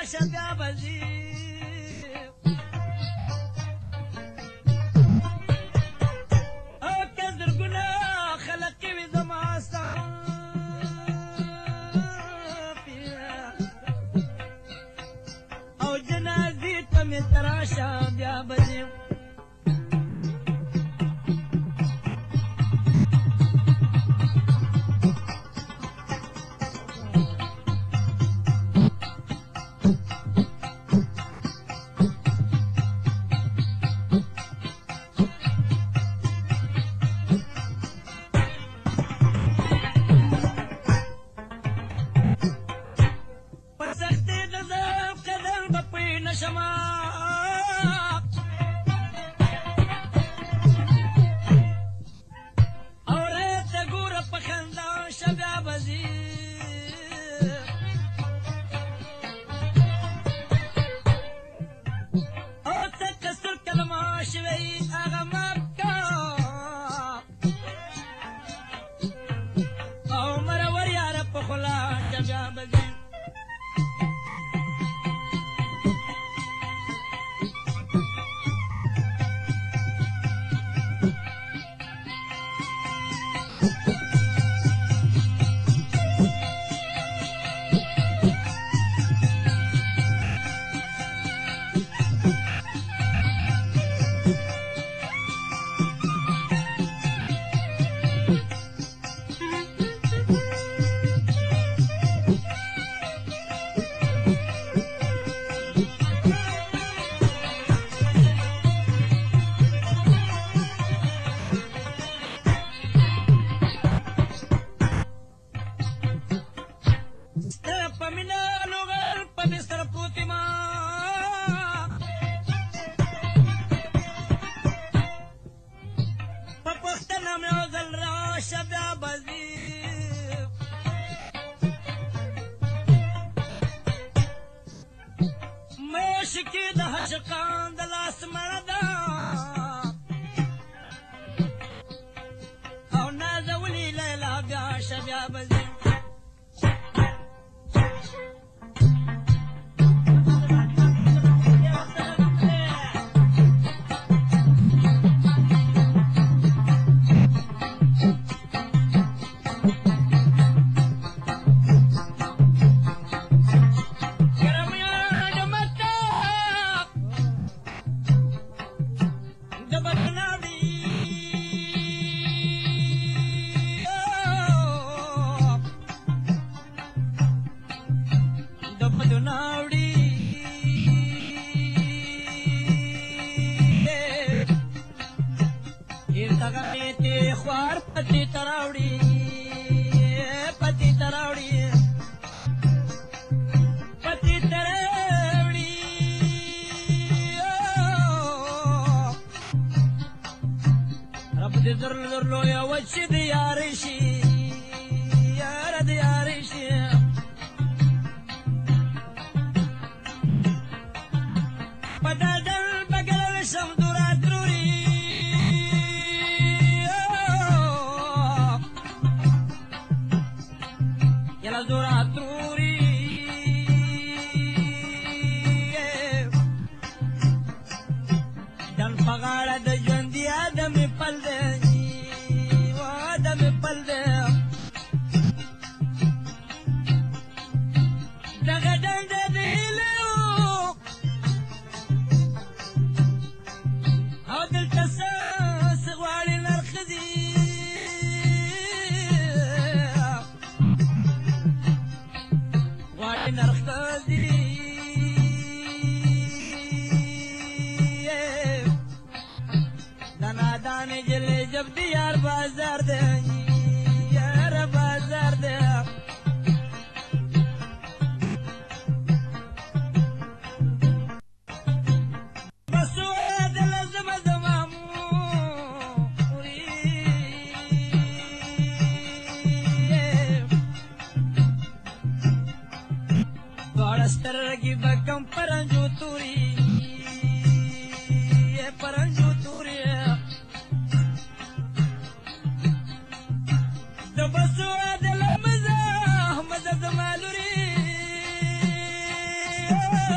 راشه بیا به ځي او که زرګونه خلق وي زما ستا او جنازې ته مې ته راشه بیا به ځي Oh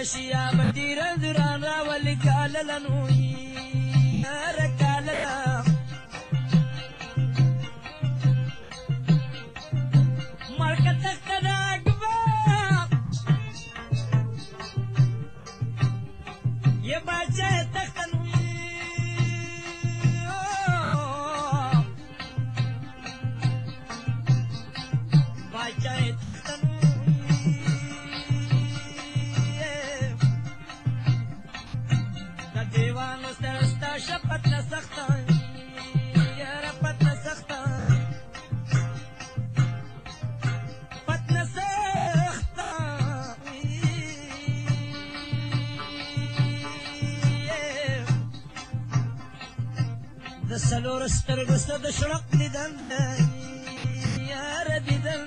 شیا بدی رندران راولی کاللنوی رکاللا مرکا تختنا اکبا یہ باچہ تختنوی باچہ دیوانو سرستا شپت نسختا یارا پت نسختا پت نسختا د سلور سترګو څخه د شړق دیدن یاره دیدن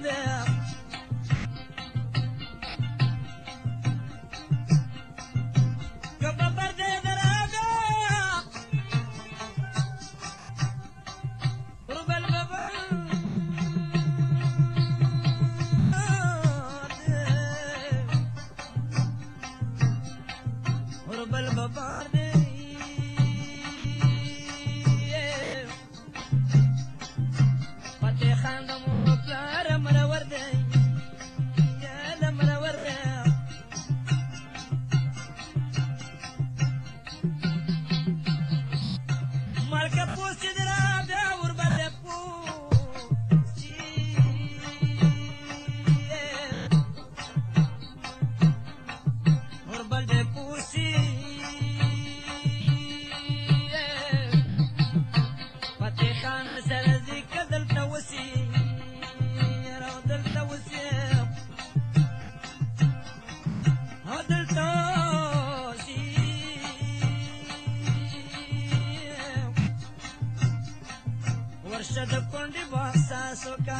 ورشد کنڈی باحساسو کا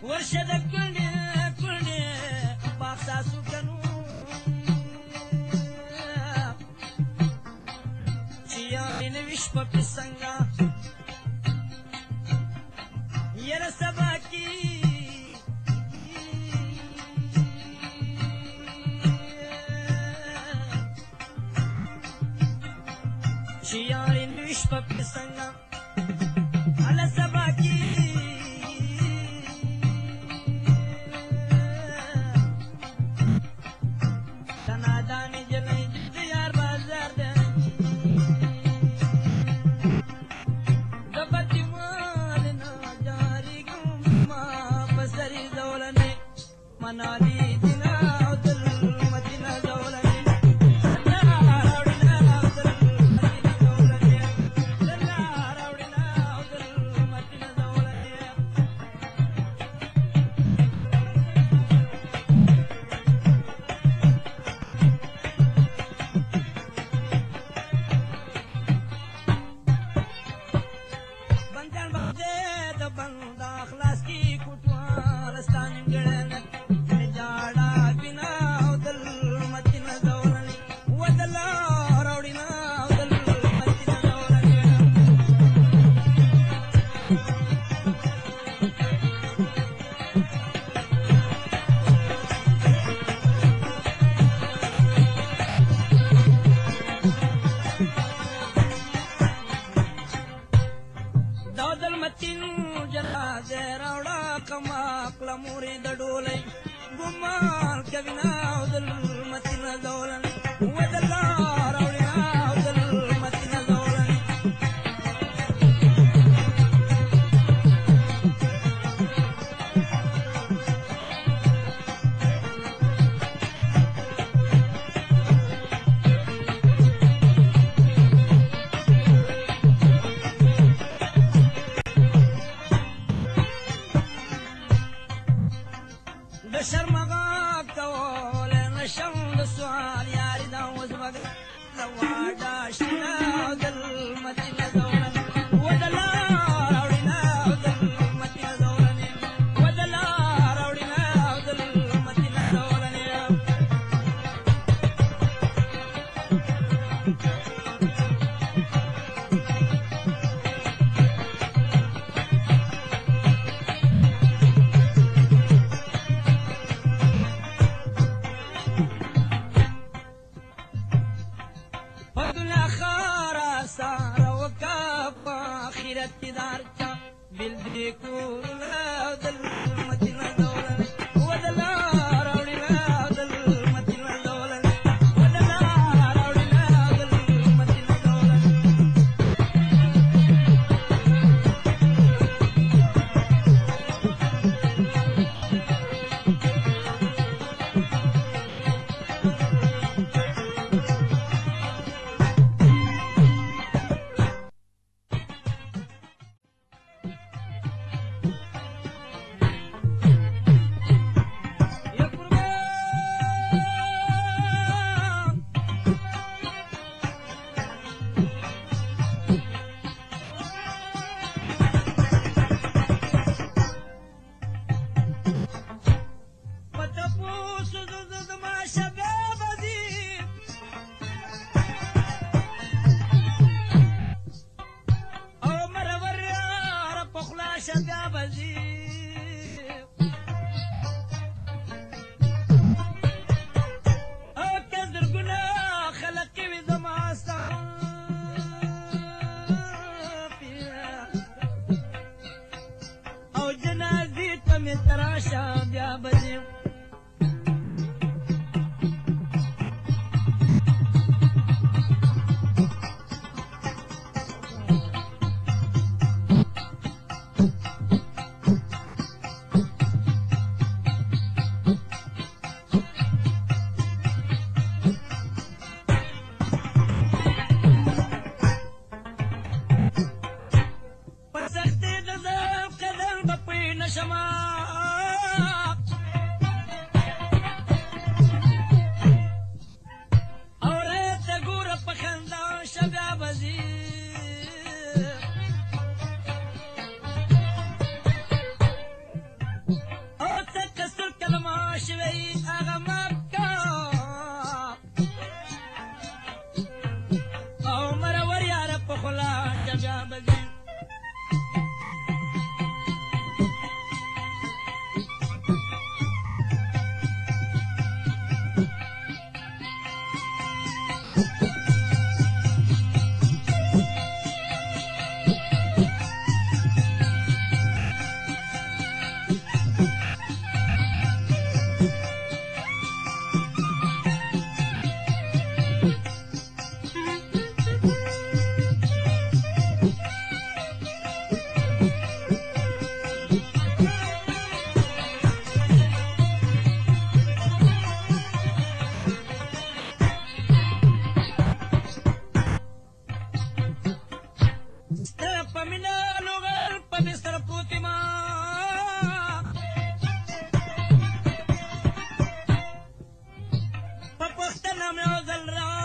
ورشد کنڈی باحساسو کنو چیا من وشپ پسنگا یر سبا کی چیارین وشپ پسنگا علا سبا کی تنادانی جلنی جدیار بازار دے دبتی مالنا جاری گم بسری زولنے منالی دینا دل مدینہ زولنے موری د ډولۍ ګمان کوي نه او د متینه زولن ودلا راوړي او د متینه زولن شرمغا کول نشم د سوال یاری دا وزمګ لواډا شنا دل مدینه زولن ودلا راوړینا دل مدینه زولن ودلا راوړینا دل مدینه زولن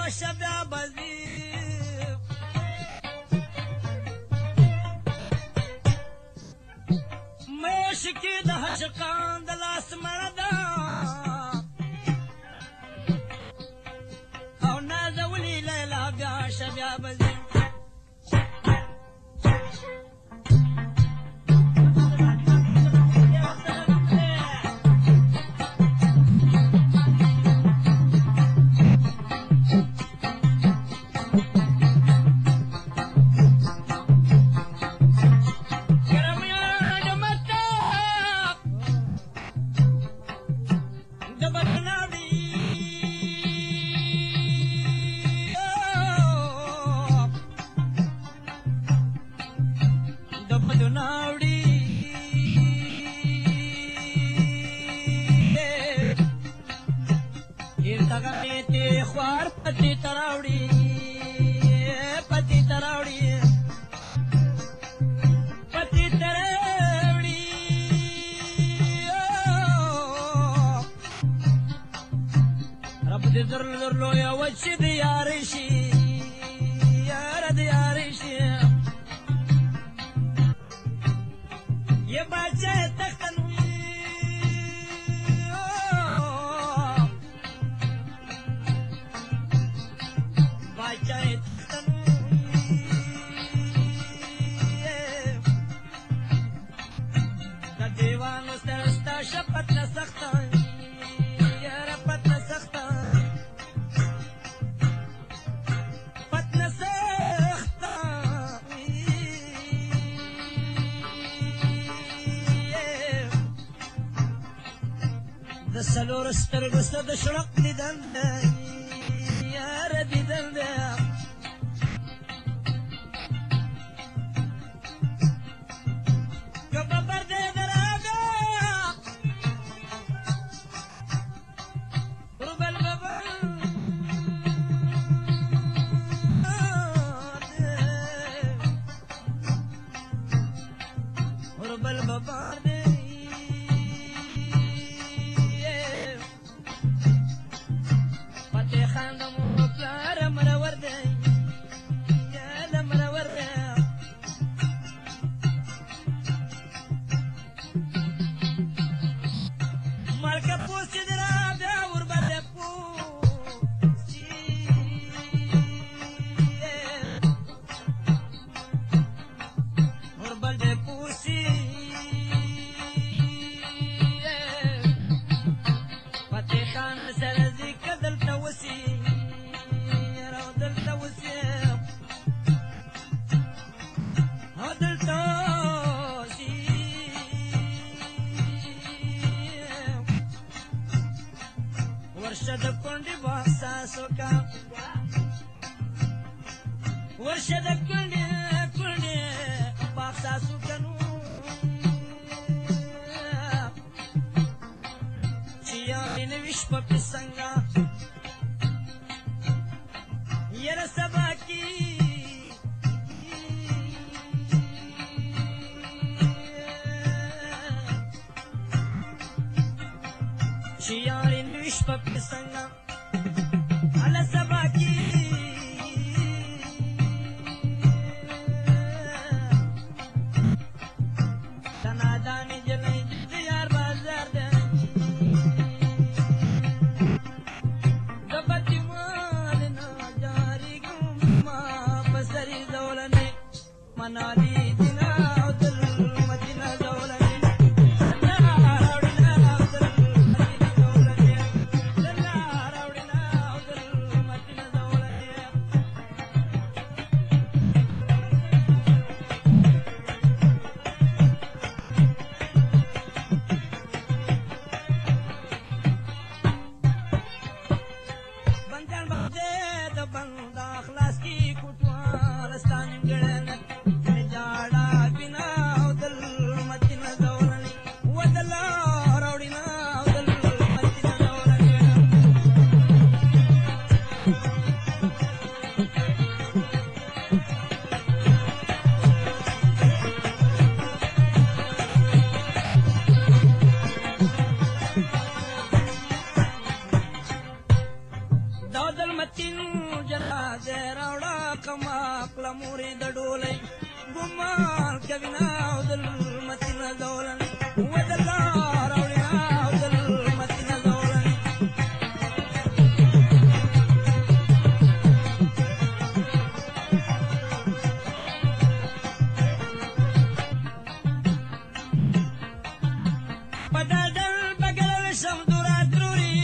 شبیا بزی میشکی د حشقان د لاس مردا او نازولی لیلا بیا شبیا بزی سلور سترګو د شړق لیدل یار دیدل کبه پر دې دراګه ربل بابا ربل بابا متین جنازه راوړه کما کله مورې د ډولۍ ګمان کوي نه او د متین دولن ودلا راوړي او د متین دولن بدل بغل شم دراتروري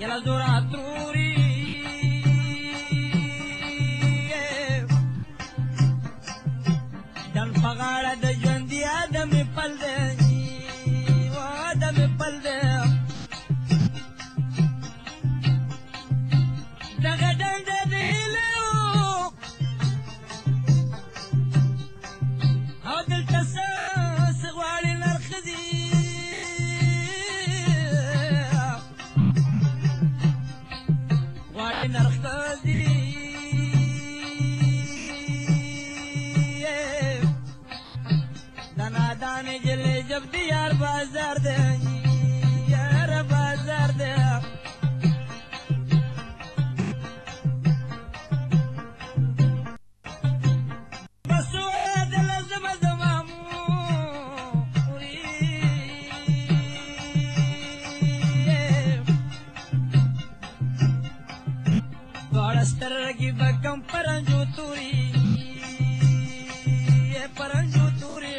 يلا دراتروري دن پغاړه د ژوندۍ ادم پل دی و ادم پل دی دغه ډنډ دی او دلته څه غواړي نرښځي غواړي نرښځي د نادانې جلې جب دی یار بازار دی یار بازار دی سترګې به کم پرنجو توري پرنجو توري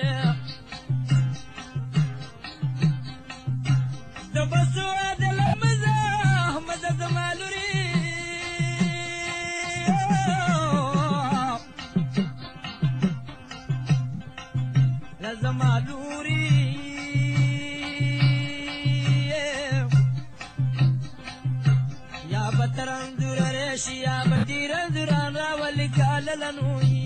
د بسو عدل مزه زما لوري زما لوري یا به ترنځور راشي یا به ډېر انځوران راولي کاله لنوي